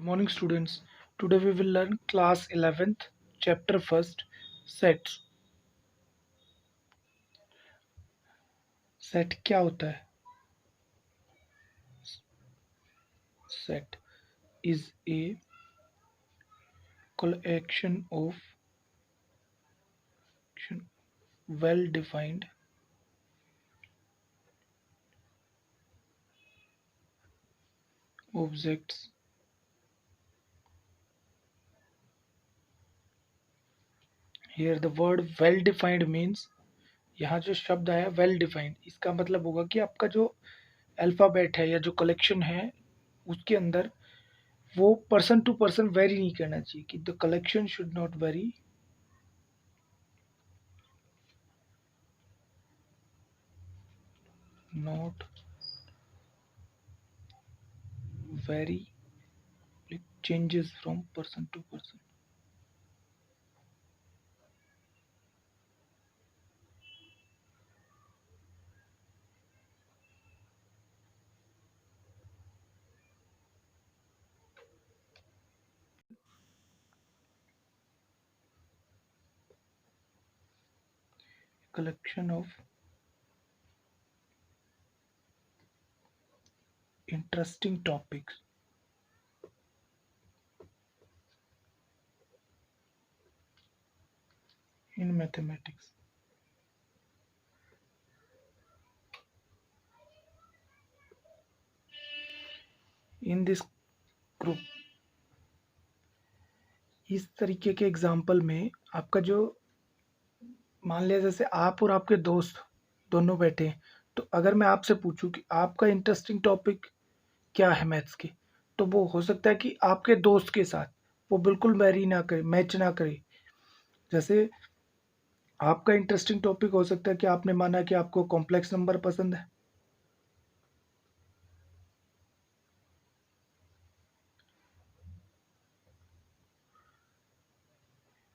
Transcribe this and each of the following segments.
Morning students. Today we will learn class 11th chapter first sets. Set क्या होता है? Set is a collection of well defined objects. Here the word well defined means यहाँ जो शब्द आया well defined, इसका मतलब होगा कि आपका जो अल्फ़ाबेट है या जो कलेक्शन है उसके अंदर वो पर्सन टू पर्सन वेरी नहीं करना चाहिए कि the collection should not very not very changes from person to person. Collection of interesting topics in mathematics. In this group, इस तरीके के एग्जाम्पल में आपका जो मान लिया जैसे आप और आपके दोस्त दोनों बैठे हैं, तो अगर मैं आपसे पूछूं कि आपका इंटरेस्टिंग टॉपिक क्या है मैथ्स के, तो वो हो सकता है कि आपके दोस्त के साथ वो बिल्कुल मैरी ना करे, मैच ना करे। जैसे आपका इंटरेस्टिंग टॉपिक हो सकता है कि आपने माना कि आपको कॉम्प्लेक्स नंबर पसंद है,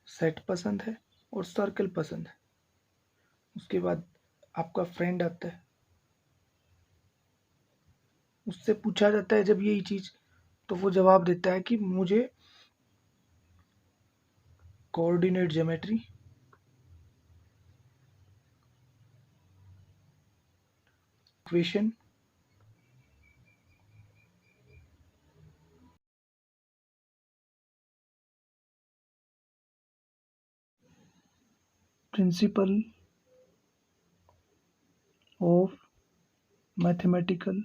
सेट पसंद है और सर्कल पसंद है। उसके बाद आपका फ्रेंड आता है, उससे पूछा जाता है जब यही चीज़, तो वो जवाब देता है कि मुझे coordinate geometry, equation, principle of mathematical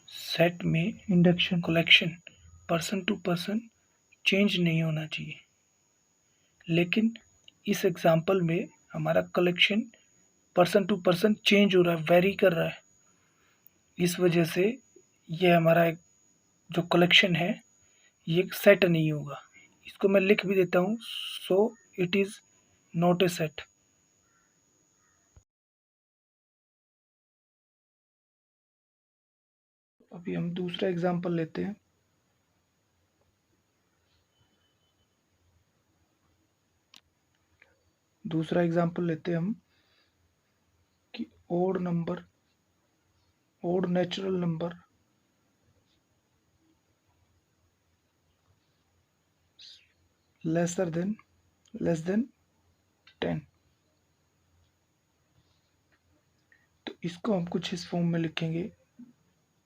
set में induction collection person to person change नहीं होना चाहिए। लेकिन इस एग्जाम्पल में हमारा collection person to person change हो रहा है, वेरी कर रहा है। इस वजह से ये हमारा एक जो कलेक्शन है ये सेट नहीं होगा। इसको मैं लिख भी देता हूँ, so it is not a set. अभी हम दूसरा एग्जाम्पल लेते हैं। दूसरा एग्जाम्पल लेते हैं हम कि odd number, odd natural number less than 10। तो इसको हम कुछ इस फॉर्म में लिखेंगे,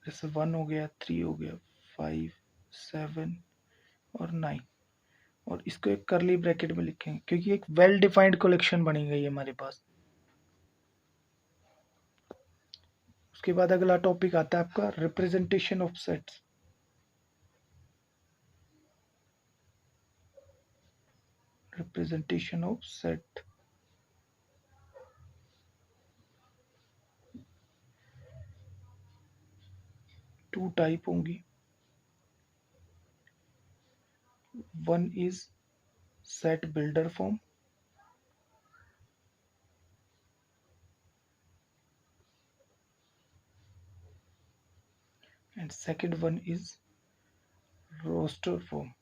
जैसे 1 हो गया, 3 हो गया, 5, 7 और 9, और इसको एक करली ब्रैकेट में लिखेंगे क्योंकि एक वेल डिफाइंड कलेक्शन बनी गई है हमारे पास। उसके बाद अगला टॉपिक आता है आपका representation of sets. Representation of set, two type होंगी। One is set builder form, and second one is roster form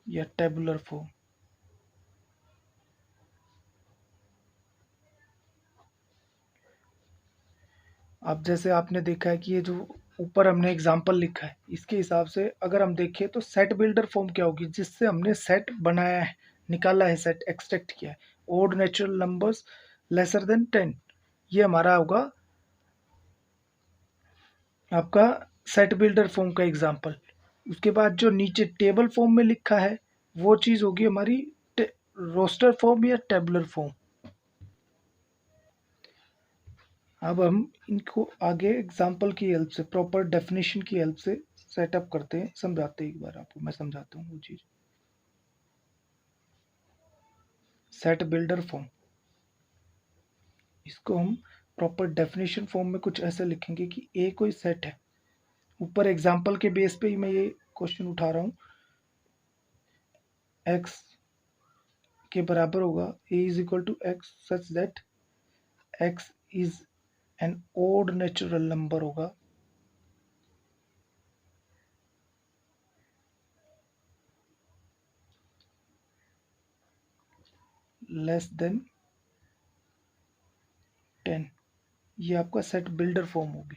या टेबुलर फॉर्म। अब जैसे आपने देखा है कि ये जो ऊपर हमने एग्जाम्पल लिखा है, इसके हिसाब से अगर हम देखें तो सेट बिल्डर फॉर्म क्या होगी, जिससे हमने सेट बनाया है, निकाला है, सेट एक्सट्रैक्ट किया है, odd natural numbers lesser than 10, ये हमारा होगा आपका सेट बिल्डर फॉर्म का एग्जाम्पल। उसके बाद जो नीचे टेबल फॉर्म में लिखा है वो चीज़ होगी हमारी रोस्टर फॉर्म या टेबुलर फॉर्म। अब हम इनको आगे एग्जाम्पल की हेल्प से, प्रॉपर डेफिनेशन की हेल्प से सेटअप करते हैं, समझाते हैं। एक बार आपको मैं समझाता हूँ वो चीज़। सेट बिल्डर फॉर्म, इसको हम प्रॉपर डेफिनेशन फॉर्म में कुछ ऐसे लिखेंगे कि ए कोई सेट है। ऊपर एग्जाम्पल के बेस पे ही मैं ये क्वेश्चन उठा रहा हूँ। एक्स के बराबर होगा A is equal to x such that x is an odd natural number होगा लेस देन 10। ये आपका सेट बिल्डर फॉर्म होगी।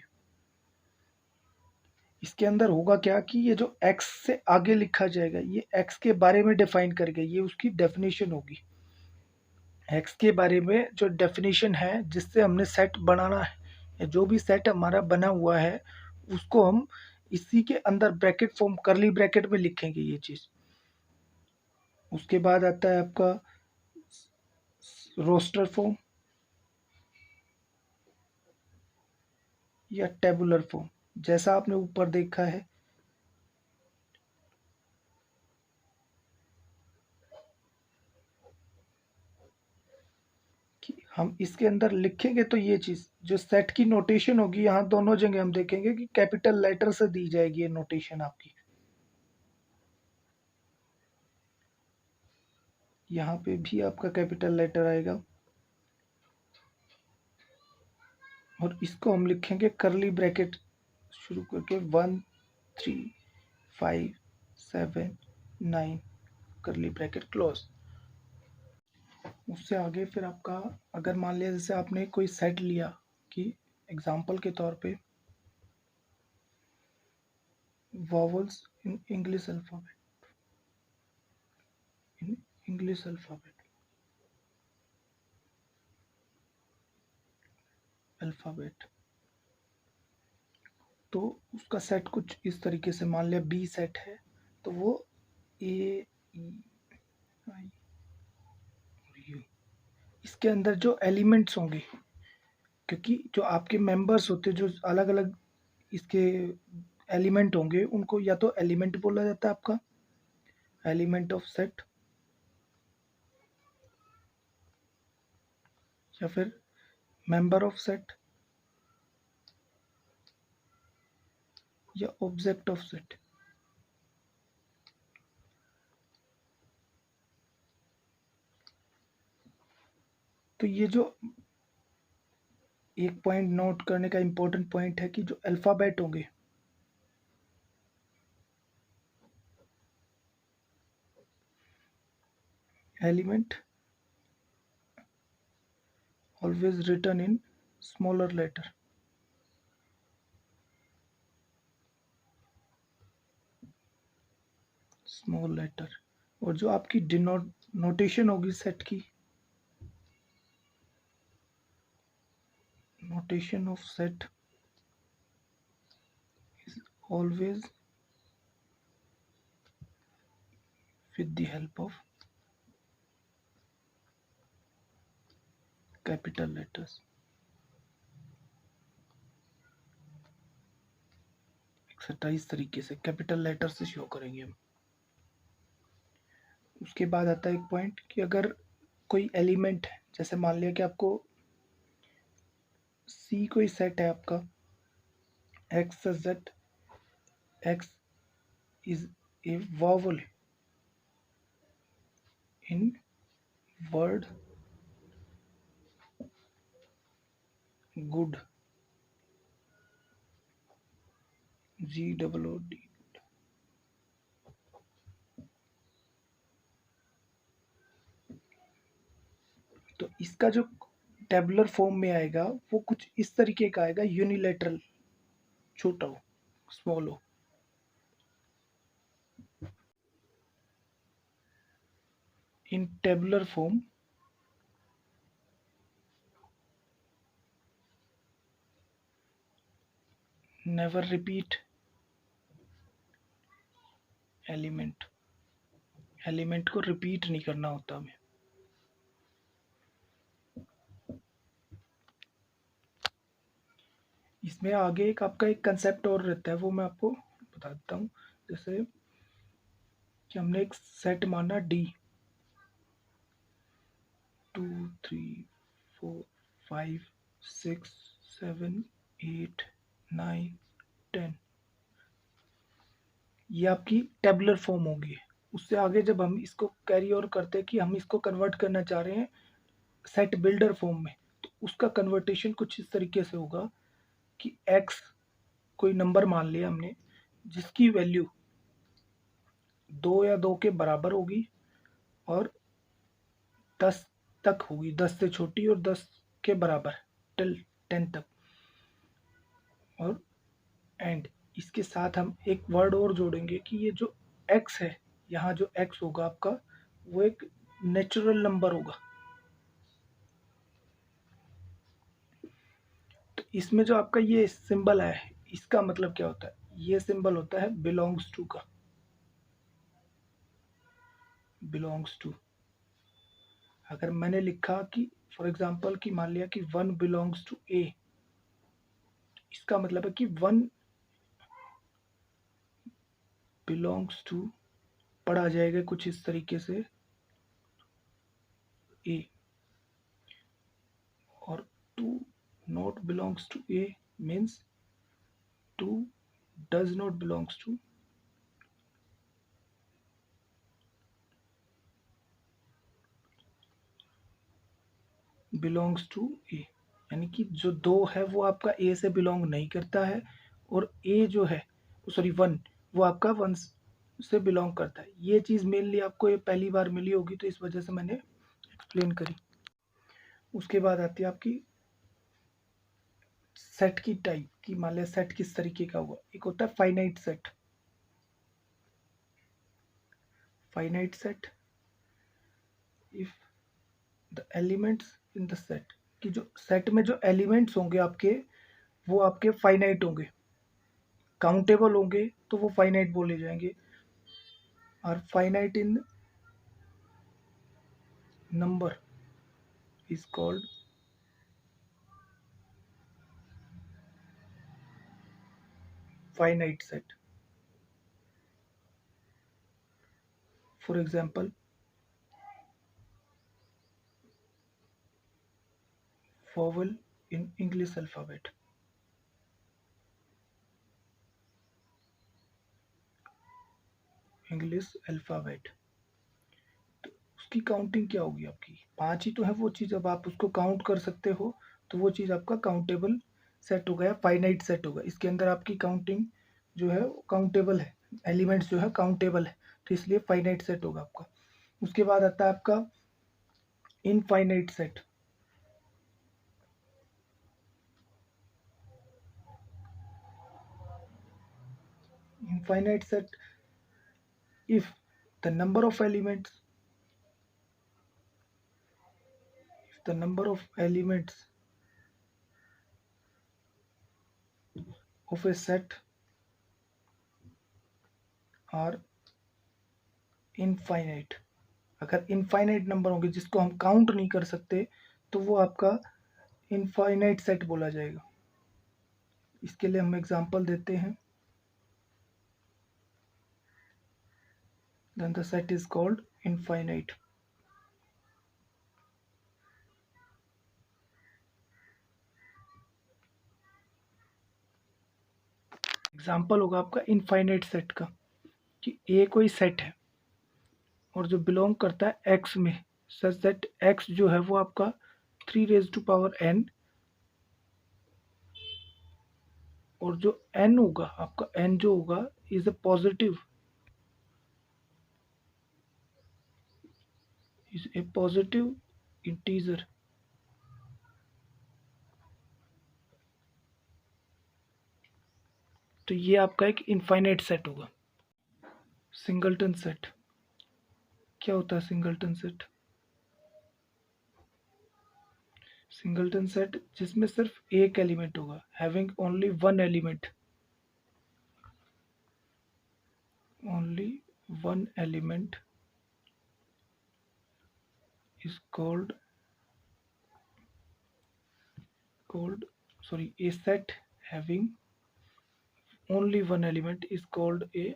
इसके अंदर होगा क्या कि ये जो x से आगे लिखा जाएगा ये x के बारे में डिफाइन करेगा, ये उसकी डेफिनेशन होगी। x के बारे में जो डेफिनेशन है जिससे हमने सेट बनाना है, या जो भी सेट हमारा बना हुआ है उसको हम इसी के अंदर ब्रैकेट फॉर्म, करली ब्रैकेट में लिखेंगे ये चीज। उसके बाद आता है आपका रोस्टर फॉर्म या टेबुलर फॉर्म। जैसा आपने ऊपर देखा है कि हम इसके अंदर लिखेंगे तो ये चीज जो सेट की नोटेशन होगी, यहाँ दोनों जगह हम देखेंगे कि कैपिटल लेटर से दी जाएगी ये नोटेशन आपकी। यहाँ पे भी आपका कैपिटल लेटर आएगा और इसको हम लिखेंगे करली ब्रैकेट शुरू करके 1 3 5 7 9 करली ब्रैकेट क्लोज। उससे आगे फिर आपका, अगर मान लिया जैसे आपने कोई सेट लिया कि एग्जाम्पल के तौर पे vowels in English अल्फ़ाबेट, तो उसका सेट कुछ इस तरीके से, मान लिया बी सेट है तो वो ए ई आई और यू, इसके अंदर जो एलिमेंट्स होंगे, क्योंकि जो आपके मेंबर्स होते हैं जो अलग अलग इसके एलिमेंट होंगे उनको या तो एलिमेंट बोला जाता है आपका, एलिमेंट ऑफ सेट, या फिर मेंबर ऑफ सेट या ऑब्जेक्ट ऑफ सेट। तो ये जो एक पॉइंट नोट करने का इंपॉर्टेंट पॉइंट है कि जो अल्फ़ाबेट होंगे, element always written in smaller letter, small letter. और जो आपकी डिनोट नोटेशन होगी सेट की, notation of set is always with the help of capital letters। Etcetera इस तरीके से कैपिटल लेटर से शो करेंगे हम। उसके बाद आता है एक पॉइंट कि अगर कोई एलिमेंट है, जैसे मान लिया कि आपको सी कोई सेट है आपका, x Z, x is a vowel in word good, GOOD। तो इसका जो टेबुलर फॉर्म में आएगा वो कुछ इस तरीके का आएगा, यूनिलेटरल, छोटा हो, स्मॉल हो। इन tabular form never repeat element, element को रिपीट नहीं करना होता हमें। इसमें आगे एक आपका एक कंसेप्ट और रहता है, वो मैं आपको बता देता हूँ। जैसे कि हमने एक सेट माना डी, 2 3 4 5 6 7 8 9 10, ये आपकी टेबुलर फॉर्म होगी। उससे आगे जब हम इसको कैरी ओवर करते हैं कि हम इसको कन्वर्ट करना चाह रहे हैं सेट बिल्डर फॉर्म में, तो उसका कन्वर्टेशन कुछ इस तरीके से होगा कि x कोई नंबर मान लिया हमने जिसकी वैल्यू 2 या 2 के बराबर होगी और 10 तक होगी, 10 से छोटी और 10 के बराबर टिल 10 तक। और एंड इसके साथ हम एक वर्ड और जोड़ेंगे कि ये जो x है, यहाँ जो x होगा आपका वो एक नेचुरल नंबर होगा। तो इसमें जो आपका ये सिंबल है, इसका मतलब क्या होता है? ये सिंबल होता है बिलोंग्स टू का, बिलोंग्स टू। अगर मैंने लिखा कि फॉर एग्जांपल कि मान लिया कि 1 बिलोंग्स टू ए, इसका मतलब है कि 1 बिलोंग्स टू पढ़ा जाएगा कुछ इस तरीके से ए, और 2 not belongs to A means 2 does not belongs to belongs to A, यानी कि जो 2 है वो आपका ए से बिलोंग नहीं करता है, और ए जो है सॉरी 1 वो आपका 1 से बिलोंग करता है। ये चीज़ मेनली आपको ये पहली बार मिली होगी, तो इस वजह से मैंने एक्सप्लेन करी। उसके बाद आती है आपकी सेट की टाइप की। मान लिया सेट किस तरीके का हुआ, एक होता है finite set. Finite set if the elements in the set, कि जो सेट में जो एलिमेंट्स होंगे आपके वो आपके फाइनाइट होंगे, काउंटेबल होंगे तो वो फाइनाइट बोले जाएंगे। और finite in number is called finite set. For example vowel in English alphabet, English alphabet. तो उसकी काउंटिंग क्या होगी आपकी? 5 ही तो है वो चीज़, अब आप उसको काउंट कर सकते हो तो वो चीज़ आपका काउंटेबल सेट हो गया, फाइनाइट सेट होगा। इसके अंदर आपकी काउंटिंग जो है काउंटेबल है, एलिमेंट्स जो है काउंटेबल है, तो इसलिए फाइनाइट सेट होगा आपका। उसके बाद आता है आपका infinite set. Infinite set if the number of elements if the number of elements of a set are infinite, अगर इनफाइनाइट नंबर होंगे जिसको हम काउंट नहीं कर सकते तो वो आपका इनफाइनाइट सेट बोला जाएगा। इसके लिए हम एग्जांपल देते हैं, then the set is called infinite। Example होगा आपका इनफाइनाइट सेट का कि ए कोई सेट है और जो बिलोंग करता है एक्स में, सच दैट एक्स जो है वो आपका 3n, और जो n होगा आपका, n जो होगा is a positive, is a positive integer. तो ये आपका एक इनफाइनाइट सेट होगा। सिंगलटन सेट क्या होता है? सिंगलटन सेट जिसमें सिर्फ एक एलिमेंट होगा, having only one element, is called a set having only one element is called a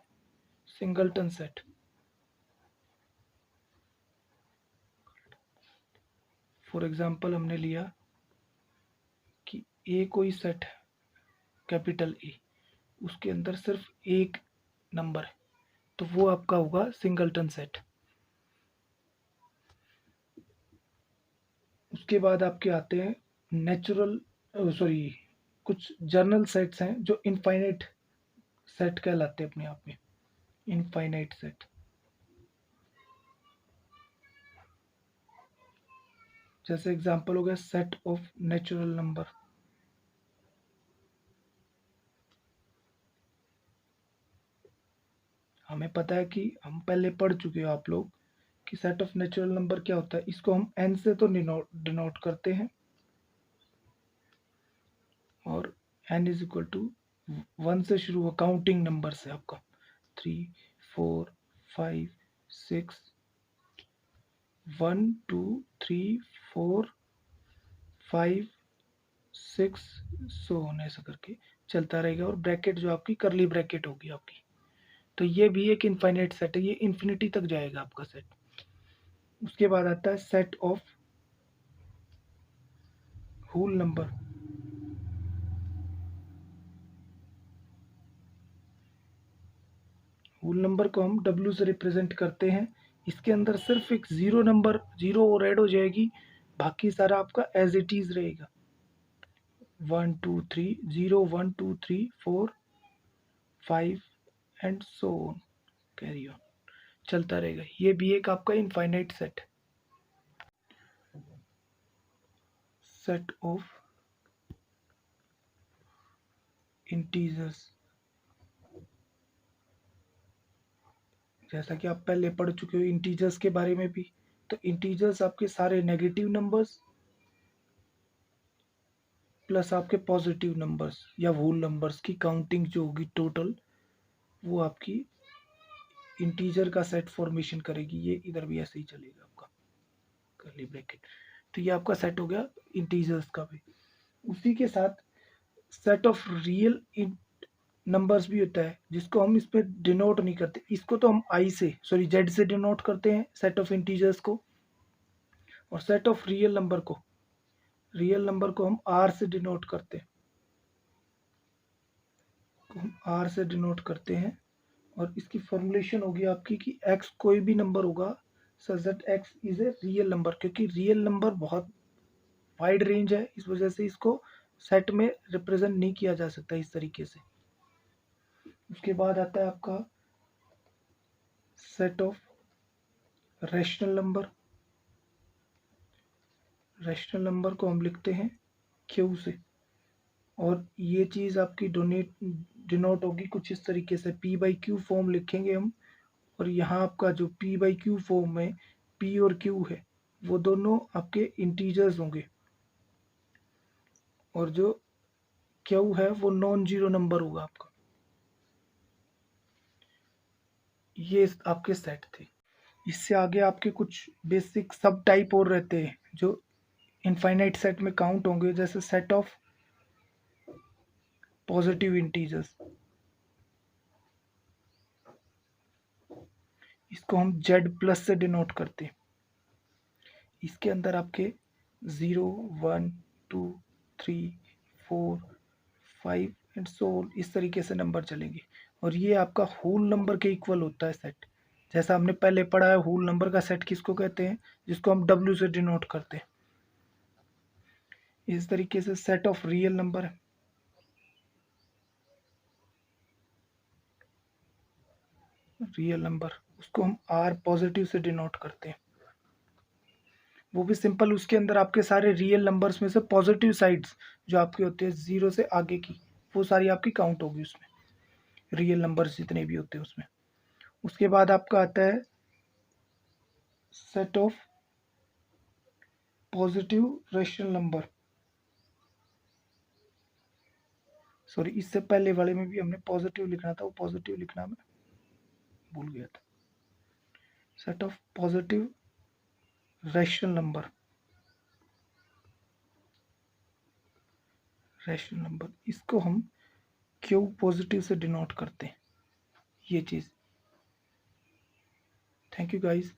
singleton set. For example हमने लिया कि ए कोई सेट है, कैपिटल ए, उसके अंदर सिर्फ एक नंबर है, तो वो आपका होगा सिंगलटन सेट। उसके बाद आपके आते हैं नेचुरल कुछ जर्नल सेट्स हैं जो इनफाइनाइट सेट कहलाते हैं अपने आप में। इनफाइनाइट सेट जैसे एग्जांपल हो गया सेट ऑफ नेचुरल नंबर। हमें पता है कि हम पहले पढ़ चुके हो आप लोग कि सेट ऑफ नेचुरल नंबर क्या होता है। इसको हम n से तो डिनोट करते हैं, और n इज इक्वल टू 1 से शुरू हुआ काउंटिंग नंबर से आपका 3 4 5 6 1 2 3 4 5 6 सो होने ऐसा करके चलता रहेगा, और ब्रैकेट जो आपकी करली ब्रैकेट होगी आपकी। तो ये भी एक इनफाइनाइट सेट है, ये इन्फिनिटी तक जाएगा आपका सेट। उसके बाद आता है set of whole number. Whole number को हम W से रिप्रेजेंट करते हैं। इसके अंदर सिर्फ एक जीरो नंबर, जीरो और ऐड हो जाएगी, बाकी सारा आपका एज इट इज रहेगा। 1 2 3 0 1 2 3 4 5 and so on, carry on चलता रहेगा। ये भी एक आपका infinite set. Set of integers, जैसा कि आप पहले पढ़ चुके हो इंटीजर्स के बारे में भी। तो इंटीजर्स आपके सारे नेगेटिव नंबर्स प्लस आपके पॉजिटिव नंबर्स या होल नंबर्स की काउंटिंग जो होगी टोटल, वो आपकी इंटीजर का सेट फॉर्मेशन करेगी। ये इधर भी ऐसे ही चलेगा आपका कर्ली ब्रैकेट। तो ये आपका सेट हो गया इंटीजर्स का भी। उसी के साथ सेट ऑफ रियल नंबर्स भी होता है, जिसको हम इस पे डिनोट नहीं करते। इसको तो हम जेड से डिनोट करते हैं सेट ऑफ इंटीजर्स को, और सेट ऑफ रियल नंबर को हम आर से डिनोट करते हैं। और इसकी फॉर्मुलेशन होगी आपकी कि x कोई भी नंबर होगा such that x is a real number, क्योंकि रियल नंबर बहुत वाइड रेंज है, इस वजह से इसको सेट में रिप्रेजेंट नहीं किया जा सकता इस तरीके से। उसके बाद आता है आपका सेट ऑफ रैशनल नंबर को हम लिखते हैं Q से, और ये चीज़ आपकी डिनोट होगी कुछ इस तरीके से, P/Q फॉर्म लिखेंगे हम। और यहाँ आपका जो P/Q फॉर्म में P और Q है वो दोनों आपके इंटीजर्स होंगे, और जो Q है वो नॉन जीरो नंबर होगा आपका। ये आपके सेट थे। इससे आगे आपके कुछ बेसिक सब टाइप और रहते हैं जो इनफाइनाइट सेट में काउंट होंगे, जैसे सेट ऑफ पॉजिटिव इंटीजर्स, इसको हम Z+ से डिनोट करते हैं। इसके अंदर आपके 0 1 2 3 4 5 एंड सो इस तरीके से नंबर चलेंगे, और ये आपका होल नंबर के इक्वल होता है सेट। जैसा हमने पहले पढ़ा है होल नंबर का सेट किसको कहते हैं, जिसको हम W से डिनोट करते हैं। इस तरीके से सेट ऑफ रियल नंबर है, उसको हम R पॉजिटिव से डिनोट करते हैं। वो भी सिंपल, उसके अंदर आपके सारे रियल नंबर्स में से पॉजिटिव साइड्स जो आपके होते हैं 0 से आगे की, वो सारी आपकी काउंट होगी उसमें। रियल नंबर्स जितने भी होते हैं उसमें। उसके बाद आपका आता है set of positive rational number. Sorry, इससे पहले वाले में भी हमने पॉजिटिव लिखना था, वो पॉजिटिव लिखना मैं भूल गया था। Set of positive rational number, rational number, इसको हम क्यू पॉजिटिव से डिनोट करते हैं, ये चीज़। Thank you guys.